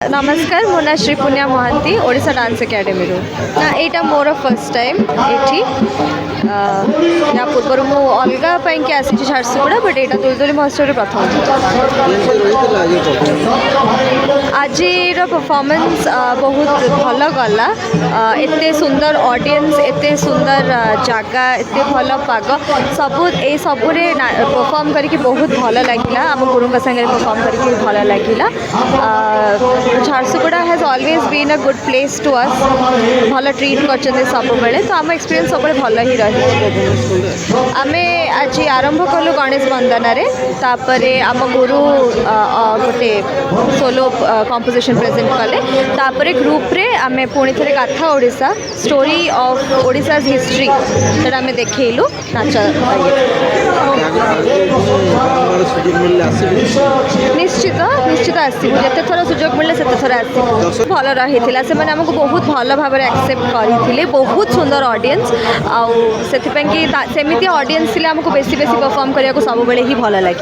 नमस्कार मो ना श्रीपुण्या महांती ओडिशा डांस एकेडमी ना यहाँ मोर फर्स्ट टाइम ये या पूर्व मु अलग पाई आसी झारसुगुड़ा बट यहाँ दुलदुली महोत्सव प्रथम आज परफॉर्मेंस बहुत भल गला एते सुंदर ऑडियंस एते सुंदर जगह एते भल पाग सब परफॉर्म करके बहुत भल लगिला आम गुरु संगे परफॉर्म करके भल लगिला Jharsuguda has always been a good place to us भल ट्रीट कर सब बेले तो आम एक्सपीरियंस सब भल ही रही आम आज आरंभ कलु गणेश वंदन तापरे आम गुरु गोटे सोलो कंपोजिशन प्रेजेंट कले तापरे ग्रुप रे आम पुणी थे गाथा Odisha story of Odisha's history से आम देखलु नाच निश्चित निश्चित आसबू जिते थर सुजोग मिले से थर आस भल रही से आमको बहुत भल भाव एक्सेप्ट करते बहुत सुंदर ऑडियंस आउ से सेमती ऑडियंस आमको बेसी बेसी परफॉर्म करने को सब बेले ही भल लगे।